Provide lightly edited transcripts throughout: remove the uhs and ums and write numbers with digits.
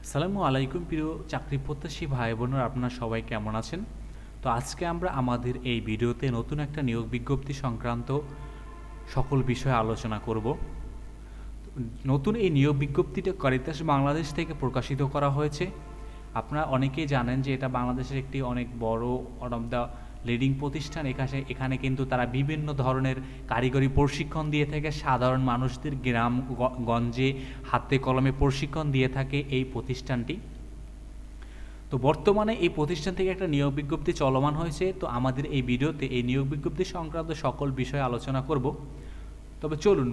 আসসালামু আলাইকুম প্রিয় চাকরি প্রত্যাশী ভাই বোনেরা, আপনারা সবাই কেমন আছেন? তো আজকে আমরা আমাদের এই ভিডিওতে নতুন একটা নিয়োগ বিজ্ঞপ্তি সংক্রান্ত সকল বিষয়ে আলোচনা করব। নতুন এই নিয়োগ বিজ্ঞপ্তিটা কারিতাস বাংলাদেশ থেকে প্রকাশিত করা হয়েছে। আপনারা অনেকেই জানেন যে এটা বাংলাদেশের একটি অনেক বড় ওয়ান অফ দ্য লিডিং প্রতিষ্ঠান। এখানে কিন্তু তারা বিভিন্ন ধরনের কারিগরি প্রশিক্ষণ দিয়ে থাকে, সাধারণ মানুষদের গঞ্জে হাতে কলমে প্রশিক্ষণ দিয়ে থাকে এই প্রতিষ্ঠানটি। তো বর্তমানে এই প্রতিষ্ঠান থেকে একটা নিয়োগ বিজ্ঞপ্তি চলমান হয়েছে। তো আমাদের এই ভিডিওতে এই নিয়োগ বিজ্ঞপ্তি সংক্রান্ত সকল বিষয়ে আলোচনা করব। তবে চলুন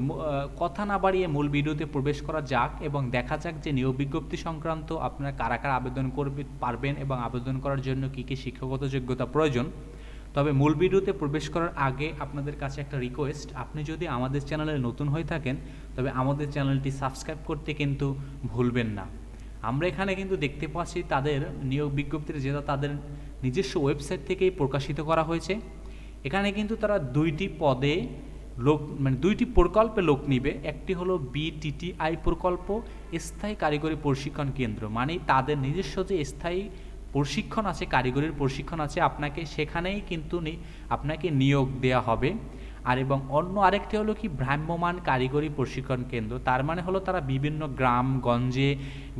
কথা না বাড়িয়ে মূল ভিডিওতে প্রবেশ করা যাক এবং দেখা যাক যে নিয়োগ বিজ্ঞপ্তি সংক্রান্ত আপনারা কারা কারা আবেদন করতে পারবেন এবং আবেদন করার জন্য কী কী শিক্ষাগত যোগ্যতা প্রয়োজন। তবে মূল ভিডিওতে প্রবেশ করার আগে আপনাদের কাছে একটা রিকোয়েস্ট, আপনি যদি আমাদের চ্যানেলে নতুন হয়ে থাকেন তবে আমাদের চ্যানেলটি সাবস্ক্রাইব করতে কিন্তু ভুলবেন না। আমরা এখানে কিন্তু দেখতে পাচ্ছি তাদের নিয়োগ বিজ্ঞপ্তির যেটা তাদের নিজস্ব ওয়েবসাইট থেকেই প্রকাশিত করা হয়েছে। এখানে কিন্তু তারা দুইটি পদে দুইটি প্রকল্পে লোক নিবে। একটি হলো বিটিটিআই প্রকল্প, স্থায়ী কারিগরি প্রশিক্ষণ কেন্দ্র, মানে তাদের নিজস্ব যে স্থায়ী প্রশিক্ষণ আছে, কারিগরির প্রশিক্ষণ আছে, আপনাকে সেখানেই কিন্তু আপনাকে নিয়োগ দেওয়া হবে। আর এবং অন্য আরেকটি হলো কি ভ্রাম্যমাণ কারিগরি প্রশিক্ষণ কেন্দ্র, তার মানে হলো তারা বিভিন্ন গ্রাম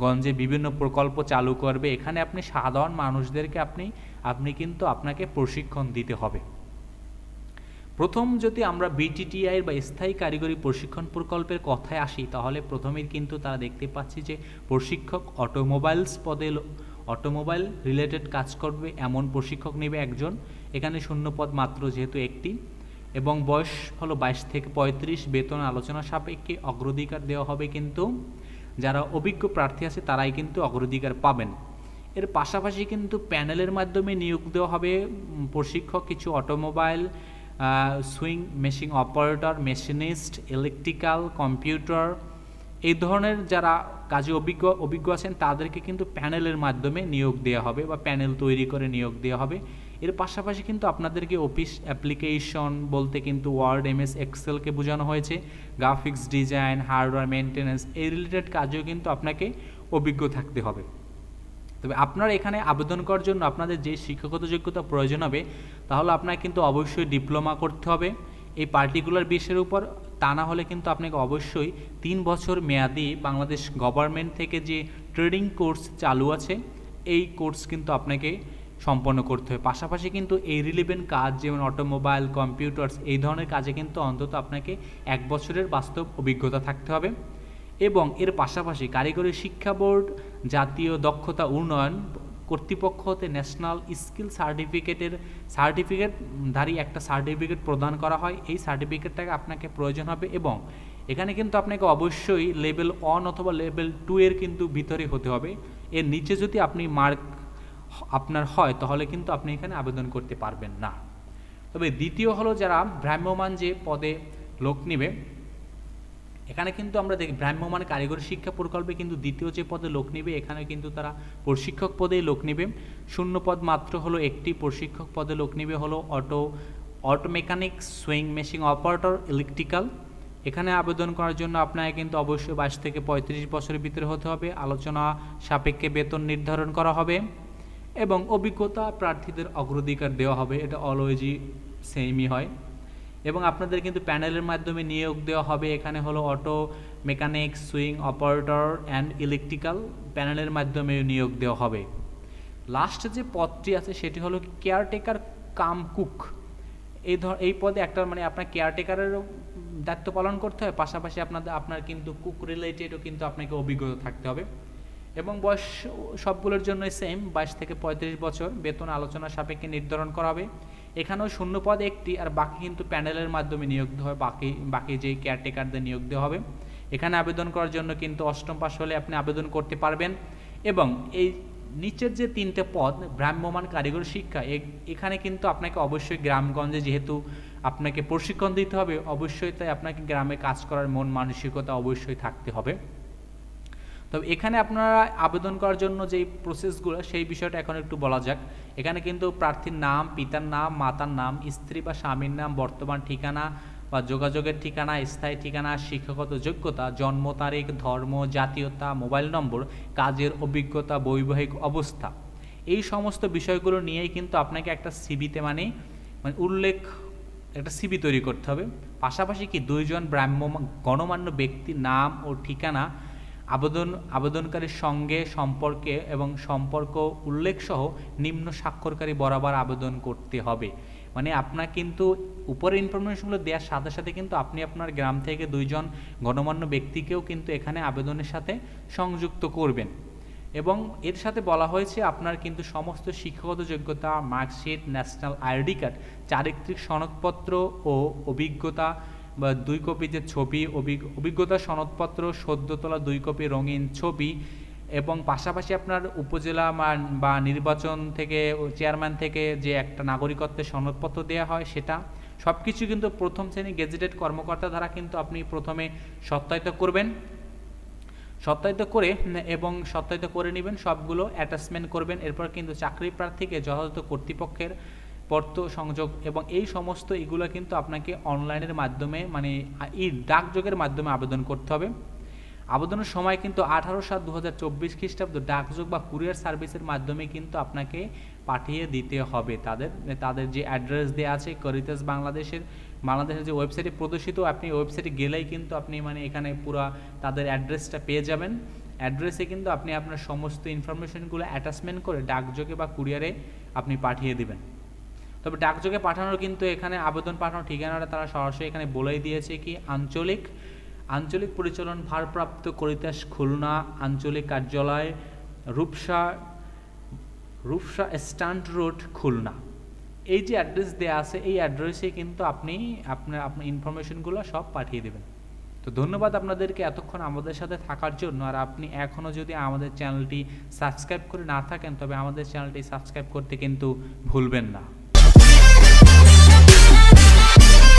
গঞ্জে বিভিন্ন প্রকল্প চালু করবে। এখানে আপনি সাধারণ মানুষদেরকে আপনাকে প্রশিক্ষণ দিতে হবে। প্রথম যদি আমরা বিটিটিআই বা স্থায়ী কারিগরি প্রশিক্ষণ প্রকল্পের কথায় আসি, তাহলে প্রথমেই কিন্তু তারা দেখতে পাচ্ছি যে প্রশিক্ষক অটোমোবাইল রিলেটেড কাজ করবে এমন প্রশিক্ষক নেবে একজন। এখানে শূন্য পদ মাত্র যেহেতু একটি, এবং বয়স হলো 22 থেকে 35। বেতন আলোচনা সাপেক্ষে অগ্রাধিকার দেওয়া হবে, কিন্তু যারা অভিজ্ঞ প্রার্থী আছে তারাই কিন্তু অগ্রাধিকার পাবেন। এর পাশাপাশি কিন্তু প্যানেলের মাধ্যমে নিয়োগ দেওয়া হবে প্রশিক্ষক কিছু automobile, sewing machine operator, machinist, electrical, computer, এই ধরনের যারা কাজে অভিজ্ঞ আছেন তাদেরকে কিন্তু প্যানেলের মাধ্যমে নিয়োগ দেওয়া হবে বা প্যানেল তৈরি করে নিয়োগ দেওয়া হবে। এর পাশাপাশি কিন্তু আপনাদেরকে অফিস অ্যাপ্লিকেশন বলতে কিন্তু ওয়ার্ড, এমএস এক্সেলকে বোঝানো হয়েছে। গ্রাফিক্স ডিজাইন, হার্ডওয়্যার মেনটেন্যান্স, এই রিলেটেড কাজেও কিন্তু আপনাকে অভিজ্ঞ থাকতে হবে। তবে আপনারা এখানে আবেদন করার জন্য আপনাদের যে শিক্ষাগত যোগ্যতা প্রয়োজন হবে তাহলে আপনাকে কিন্তু অবশ্যই ডিপ্লোমা করতে হবে এই পার্টিকুলার বিষয়ের উপর। তা না হলে কিন্তু আপনাকে অবশ্যই 3 বছর মেয়াদি বাংলাদেশ গভর্নমেন্ট থেকে যে ট্রেডিং কোর্স চালু আছে এই কোর্স কিন্তু আপনাকে সম্পন্ন করতে হবে। পাশাপাশি কিন্তু এই রিলেভেন্ট কাজ যেমন অটোমোবাইল, কম্পিউটার্স, এই ধরনের কাজে কিন্তু অন্তত আপনাকে 1 বছরের বাস্তব অভিজ্ঞতা থাকতে হবে। এবং এর পাশাপাশি কারিগরি শিক্ষা বোর্ড, জাতীয় দক্ষতা উন্নয়ন কর্তৃপক্ষ হতে ন্যাশনাল স্কিল সার্টিফিকেটধারী একটা সার্টিফিকেট প্রদান করা হয়। এই সার্টিফিকেটটাকে আপনাকে প্রয়োজন হবে এবং এখানে কিন্তু আপনাকে অবশ্যই লেভেল 1 অথবা লেভেল 2 এর কিন্তু ভিতরে হতে হবে। এর নিচে যদি আপনি মার্ক আপনার হয় তাহলে কিন্তু আপনি এখানে আবেদন করতে পারবেন না। তবে দ্বিতীয় হলো যারা ভ্রাম্যমাণ যে পদে লোক নেবে, এখানে কিন্তু আমরা দেখি ভ্রাম্যমাণ কারিগরি শিক্ষা প্রকল্পে কিন্তু দ্বিতীয় যে পদে লোক নেবে এখানে কিন্তু তারা প্রশিক্ষক পদেই লোক নেবে। শূন্য পদ মাত্র হলো একটি। প্রশিক্ষক পদে লোক নেবে হলো auto mechanic, sewing machine operator, electrical. এখানে আবেদন করার জন্য আপনাকে কিন্তু অবশ্যই 22 থেকে 35 বছরের ভিতরে হতে হবে। আলোচনা সাপেক্ষে বেতন নির্ধারণ করা হবে এবং অভিজ্ঞতা প্রার্থীদের অগ্রাধিকার দেওয়া হবে। এটা অলওয়েজই সেমই হয়। এবং আপনাদের কিন্তু প্যানেলের মাধ্যমে নিয়োগ দেওয়া হবে। এখানে হলো auto mechanic, swing operator and electrical, প্যানেলের মাধ্যমে নিয়োগ দেওয়া হবে। লাস্ট যে পদটি আছে সেটি হলো কেয়ারটেকার কাম কুক। এই পদে একটা আপনার কেয়ারটেকারেরও দায়িত্ব পালন করতে হয়, পাশাপাশি আপনার কিন্তু কুক রিলেটেডও কিন্তু আপনাকে অভিজ্ঞতা থাকতে হবে। এবং বয়স সবগুলোর জন্যই সেম, 22 থেকে 35 বছর। বেতন আলোচনা সাপেক্ষে নির্ধারণ করা হবে। এখানেও শূন্য পদ একটি, আর বাকি কিন্তু প্যানেলের মাধ্যমে নিয়োগ দেওয়া হবে। বাকি যে কেয়ারটেকারদের নিয়োগ দেওয়া হবে। এখানে আবেদন করার জন্য কিন্তু 8ম পাস হলে আপনি আবেদন করতে পারবেন। এবং এই নিচের যে 3টে পদ ভ্রাম্যমাণ কারিগরি শিক্ষা, এখানে কিন্তু আপনাকে অবশ্যই গ্রামগঞ্জে যেহেতু আপনাকে প্রশিক্ষণ দিতে হবে, অবশ্যই তাই আপনাকে গ্রামে কাজ করার মন মানসিকতা অবশ্যই থাকতে হবে। তবে এখানে আপনারা আবেদন করার জন্য যেই প্রসেসগুলো সেই বিষয়টা এখন একটু বলা যাক। এখানে কিন্তু প্রার্থীর নাম, পিতার নাম, মাতার নাম, স্ত্রী বা স্বামীর নাম, বর্তমান ঠিকানা, বা যোগাযোগের ঠিকানা, স্থায়ী ঠিকানা, শিক্ষাগত যোগ্যতা, জন্ম তারিখ, ধর্ম, জাতীয়তা, মোবাইল নম্বর, কাজের অভিজ্ঞতা, বৈবাহিক অবস্থা, এই সমস্ত বিষয়গুলো নিয়েই কিন্তু আপনাকে একটা সিভিতে মানে একটা সিভি তৈরি করতে হবে। পাশাপাশি কি 2 জন গণমান্য ব্যক্তির নাম ও ঠিকানা আবেদনকারীর সঙ্গে সম্পর্কে এবং সম্পর্ক উল্লেখ সহ নিম্ন স্বাক্ষরকারী বরাবর আবেদন করতে হবে। মানে আপনার কিন্তু উপরের ইনফরমেশনগুলো দেওয়ার সাথে সাথে কিন্তু আপনি আপনার গ্রাম থেকে 2 জন গণমান্য ব্যক্তিকেও কিন্তু এখানে আবেদনের সাথে সংযুক্ত করবেন। এবং এর সাথে বলা হয়েছে আপনার কিন্তু সমস্ত শিক্ষাগত যোগ্যতা, মার্কশিট, ন্যাশনাল আইডি কার্ড, চারিত্রিক সনদপত্র ও অভিজ্ঞতা বা 2 কপি যে ছবি, অভিজ্ঞতা সনদপত্র, সদ্য তোলা 2 কপি রঙিন ছবি, এবং পাশাপাশি আপনার উপজেলা বা নির্বাচন থেকে চেয়ারম্যান থেকে যে একটা নাগরিকত্বের সনদপত্র দেওয়া হয় সেটা সব কিছু কিন্তু প্রথম শ্রেণী গেজেটেড কর্মকর্তা দ্বারা কিন্তু আপনি প্রথমে সত্যায়িত করবেন, সত্যায়িত করে এবং সত্যায়িত করে নেবেন, সবগুলো অ্যাটাচমেন্ট করবেন। এরপর কিন্তু চাকরি প্রার্থীকে যথাযথ কর্তৃপক্ষের পত্র সংযোগ এবং এই সমস্ত এগুলো কিন্তু আপনাকে অনলাইনের মাধ্যমে মানে এই ডাকযোগের মাধ্যমে আবেদন করতে হবে। আবেদনের সময় কিন্তু 18/7/2024 খ্রিস্টাব্দ ডাকযোগ বা কুরিয়ার সার্ভিসের মাধ্যমে কিন্তু আপনাকে পাঠিয়ে দিতে হবে। তাদের যে অ্যাড্রেস দেওয়া আছে করিতাস বাংলাদেশের যে ওয়েবসাইটে প্রদর্শিত, আপনি ওয়েবসাইটে গেলেই কিন্তু আপনি মানে এখানে পুরো তাদের অ্যাড্রেসটা পেয়ে যাবেন। অ্যাড্রেসে কিন্তু আপনি আপনার সমস্ত ইনফরমেশনগুলো অ্যাটাচমেন্ট করে ডাকযোগে বা কুরিয়ারে আপনি পাঠিয়ে দিবেন। তবে ডাকযোগে পাঠানোর কিন্তু এখানে আবেদন পাঠানোর ঠিকানাটা তারা সরাসরি এখানে বলেই দিয়েছে কি আঞ্চলিক পরিচালন ভারপ্রাপ্ত করিতাস খুলনা, আঞ্চলিক কার্যালয় রূপসা স্ট্যান্ড রোড খুলনা। এই যে অ্যাড্রেস দেওয়া আছে এই অ্যাড্রেসে কিন্তু আপনি আপনার ইনফরমেশনগুলো সব পাঠিয়ে দেবেন। তো ধন্যবাদ আপনাদেরকে এতক্ষণ আমাদের সাথে থাকার জন্য। আর আপনি এখনও যদি আমাদের চ্যানেলটি সাবস্ক্রাইব করে না থাকেন তবে আমাদের চ্যানেলটি সাবস্ক্রাইব করতে কিন্তু ভুলবেন না।